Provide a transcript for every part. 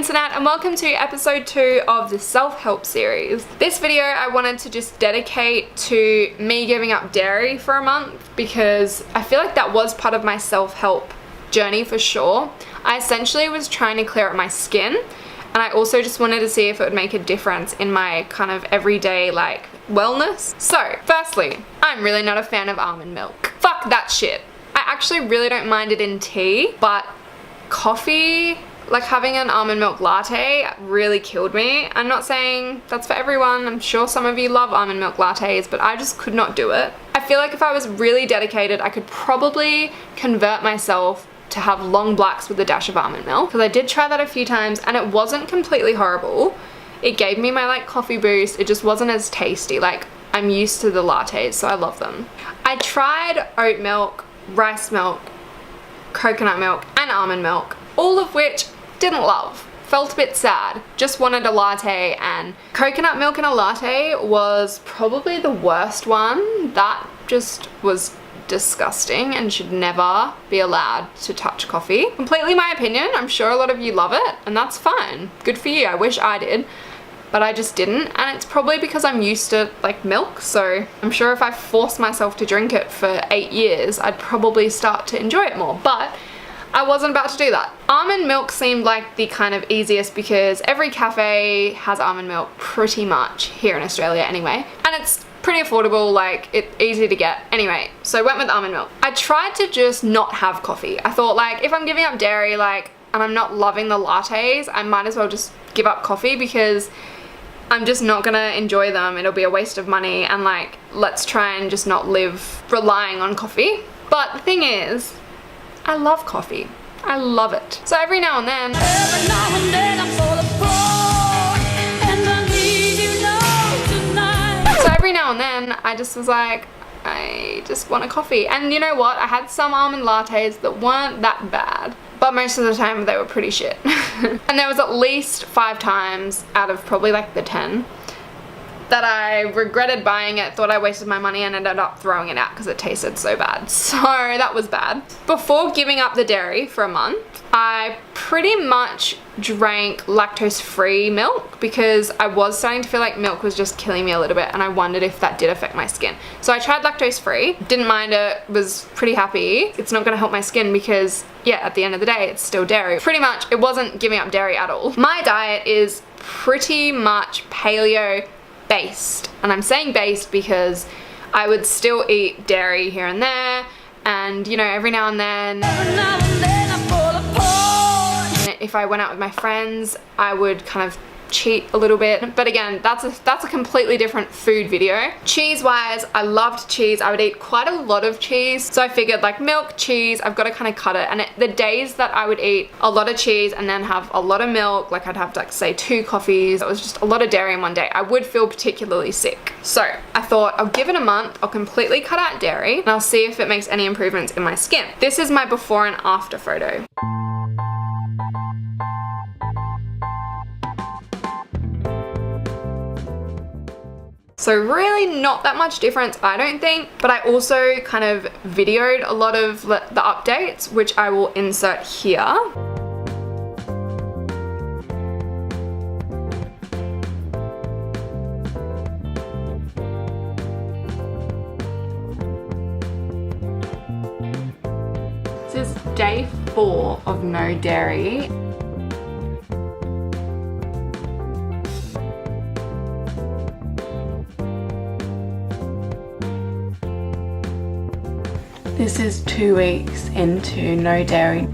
internet, and welcome to episode 2 of the self-help series. This video I wanted to just dedicate to me giving up dairy for a month because I feel like that was part of my self-help journey for sure. I essentially was trying to clear up my skin, and I also just wanted to see if it would make a difference in my kind of everyday like wellness. So firstly, I'm really not a fan of almond milk. Fuck that shit. I actually really don't mind it in tea, but coffee, like having an almond milk latte really killed me. I'm not saying that's for everyone. I'm sure some of you love almond milk lattes, but I just could not do it. I feel like if I was really dedicated, I could probably convert myself to have long blacks with a dash of almond milk, because I did try that a few times and it wasn't completely horrible. It gave me my like coffee boost. It just wasn't as tasty. Like, I'm used to the lattes, so I love them. I tried oat milk, rice milk, coconut milk and almond milk, all of which didn't love. Felt a bit sad. Just wanted a latte, and coconut milk in a latte was probably the worst one. That just was disgusting and should never be allowed to touch coffee. Completely my opinion. I'm sure a lot of you love it, and that's fine. Good for you. I wish I did, but I just didn't, and it's probably because I'm used to like milk, so I'm sure if I forced myself to drink it for 8 years, I'd probably start to enjoy it more, but I wasn't about to do that. Almond milk seemed like the kind of easiest because every cafe has almond milk pretty much here in Australia anyway, and it's pretty affordable, like it's easy to get. Anyway, so I went with almond milk. I tried to just not have coffee. I thought, like, if I'm giving up dairy, like, and I'm not loving the lattes, I might as well just give up coffee because I'm just not gonna enjoy them. It'll be a waste of money, and like, let's try and just not live relying on coffee. But the thing is, I love coffee. I love it. So every now and then I'm full of pride, and I need you now tonight. So every now and then I just was like, I just want a coffee. And you know what? I had some almond lattes that weren't that bad, but most of the time they were pretty shit. And there was at least 5 times out of probably like the 10 that I regretted buying it, thought I wasted my money, and ended up throwing it out because it tasted so bad. So that was bad. Before giving up the dairy for a month, I pretty much drank lactose-free milk because I was starting to feel like milk was just killing me a little bit, and I wondered if that did affect my skin. So I tried lactose-free, didn't mind it, was pretty happy. It's not gonna help my skin because, yeah, at the end of the day, it's still dairy. Pretty much, it wasn't giving up dairy at all. My diet is pretty much paleo based, and I'm saying based because I would still eat dairy here and there, and you know, every now and then I fall apart. If I went out with my friends, I would kind of cheat a little bit, but again, that's a completely different food video. Cheese wise, I loved cheese. I would eat quite a lot of cheese, so I figured like milk, cheese, I've got to kind of cut it. And the days that I would eat a lot of cheese and then have a lot of milk, like I'd have like say 2 coffees, it was just a lot of dairy in one day, I would feel particularly sick. So I thought I'll give it a month, I'll completely cut out dairy, and I'll see if it makes any improvements in my skin. This is my before and after photo. So really not that much difference, I don't think, but I also kind of videoed a lot of the updates, which I will insert here. This is day 4 of no dairy. This is 2 weeks into no dairy.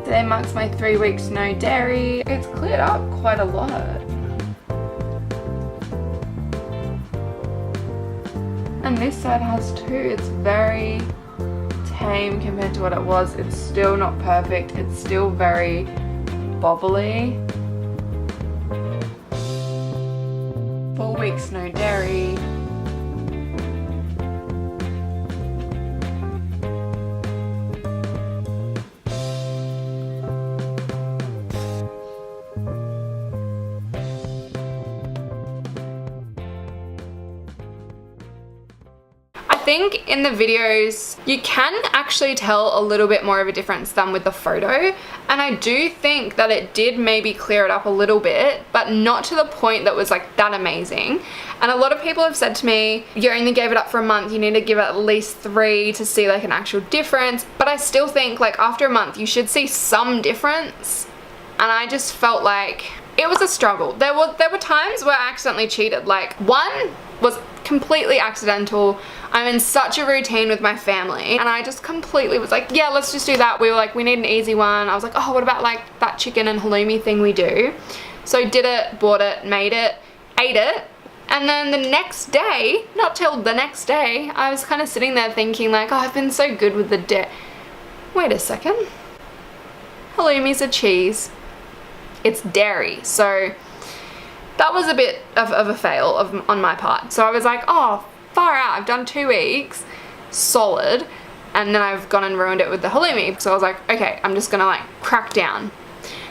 Today marks my 3 weeks no dairy. It's cleared up quite a lot. And this side has 2. It's very tame compared to what it was. It's still not perfect. It's still very bobbly. 4 weeks no dairy. think in the videos you can actually tell a little bit more of a difference than with the photo, and I do think that it did maybe clear it up a little bit, but not to the point that was like that amazing. And a lot of people have said to me, you only gave it up for a month, you need to give it at least 3 to see like an actual difference. But I still think like after a month you should see some difference, and I just felt like it was a struggle. There were times where I accidentally cheated. Like, one was completely accidental. I'm in such a routine with my family, and I just completely was like, yeah, let's just do that. We were like, we need an easy one. I was like, oh, what about like that chicken and halloumi thing we do? So did it, bought it, made it, ate it. And then the next day, not till the next day, I was kind of sitting there thinking like, oh, I've been so good with the wait a second. Halloumi's a cheese. It's dairy. So that was a bit of a fail on my part. So I was like, oh, far out. I've done 2 weeks solid, and then I've gone and ruined it with the halloumi. So I was like, okay, I'm just gonna like crack down.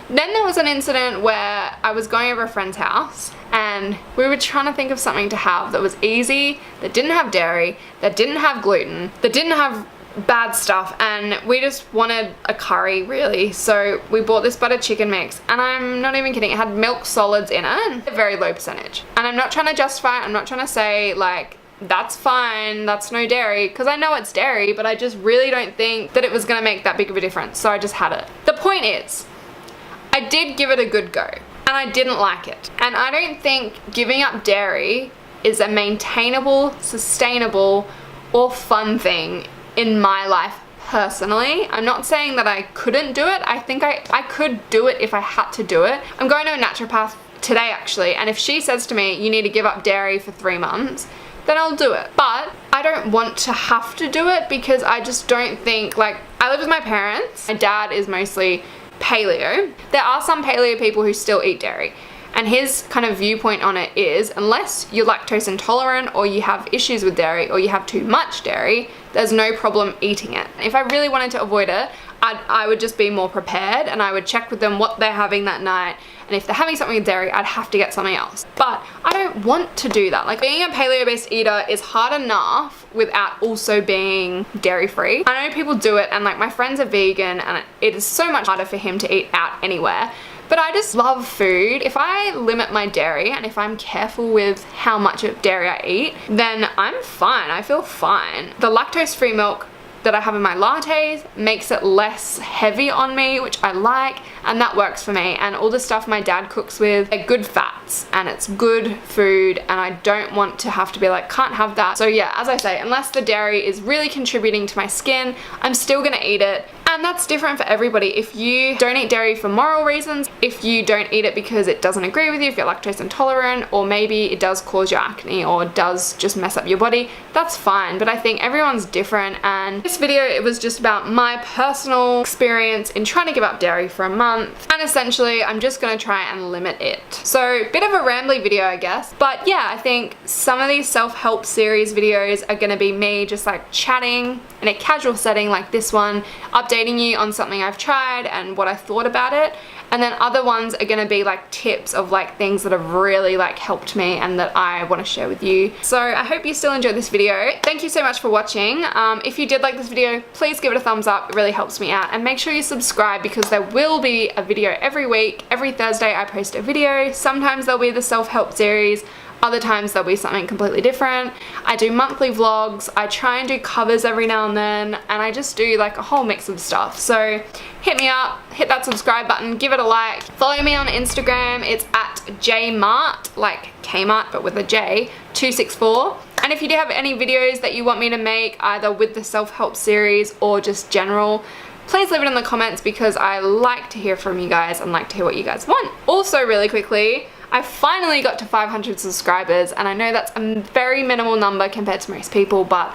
Then there was an incident where I was going over a friend's house, and we were trying to think of something to have that was easy, that didn't have dairy, that didn't have gluten, that didn't have bad stuff, and we just wanted a curry really. So we bought this butter chicken mix, and I'm not even kidding, it had milk solids in it, a very low percentage. And I'm not trying to justify it, I'm not trying to say like that's fine, that's no dairy, because I know it's dairy, but I just really don't think that it was gonna make that big of a difference, so I just had it. The point is, I did give it a good go, and I didn't like it. And I don't think giving up dairy is a maintainable, sustainable, or fun thing in my life personally. I'm not saying that I couldn't do it. I think I could do it if I had to do it. I'm going to a naturopath today actually, and if she says to me, you need to give up dairy for 3 months, then I'll do it. But I don't want to have to do it, because I just don't think, like, I live with my parents. My dad is mostly paleo. There are some paleo people who still eat dairy, and his kind of viewpoint on it is, unless you're lactose intolerant or you have issues with dairy or you have too much dairy, there's no problem eating it. If I really wanted to avoid it, I would just be more prepared, and I would check with them what they're having that night, and if they're having something with dairy, I'd have to get something else. But I don't want to do that. Like, being a paleo-based eater is hard enough without also being dairy-free. I know people do it, and like my friends are vegan, and it is so much harder for him to eat out anywhere. But I just love food. If I limit my dairy, and if I'm careful with how much of dairy I eat, then I'm fine. I feel fine. The lactose-free milk that I have in my lattes makes it less heavy on me, which I like, and that works for me. And all the stuff my dad cooks with, they're good fats, and it's good food, and I don't want to have to be like, can't have that. So yeah, as I say, unless the dairy is really contributing to my skin, I'm still gonna eat it. And that's different for everybody. If you don't eat dairy for moral reasons, if you don't eat it because it doesn't agree with you, if you're lactose intolerant, or maybe it does cause you acne or does just mess up your body, that's fine. But I think everyone's different, and this video, it was just about my personal experience in trying to give up dairy for a month, and essentially I'm just gonna try and limit it. So bit of a rambly video, I guess, but yeah, I think some of these self-help series videos are gonna be me just like chatting in a casual setting like this one, updating you on something I've tried and what I thought about it. And then other ones are gonna be like tips of like things that have really like helped me and that I want to share with you. So I hope you still enjoyed this video. Thank you so much for watching. If you did like this video, please give it a thumbs up. It really helps me out. And make sure you subscribe, because there will be a video every week. Every Thursday I post a video. Sometimes there'll be the self-help series. Other times there'll be something completely different. I do monthly vlogs, I try and do covers every now and then, and I just do like a whole mix of stuff. So hit me up, hit that subscribe button, give it a like. Follow me on Instagram, it's at jmart, like Kmart but with a J, 264. And if you do have any videos that you want me to make, either with the self-help series or just general, please leave it in the comments, because I like to hear from you guys and like to hear what you guys want. Also, really quickly, I finally got to 500 subscribers, and I know that's a very minimal number compared to most people, but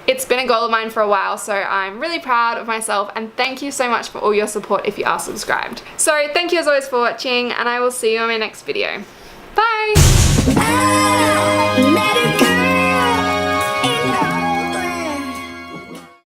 it's been a goal of mine for a while, so I'm really proud of myself, and thank you so much for all your support if you are subscribed. So thank you as always for watching, and I will see you on my next video. Bye!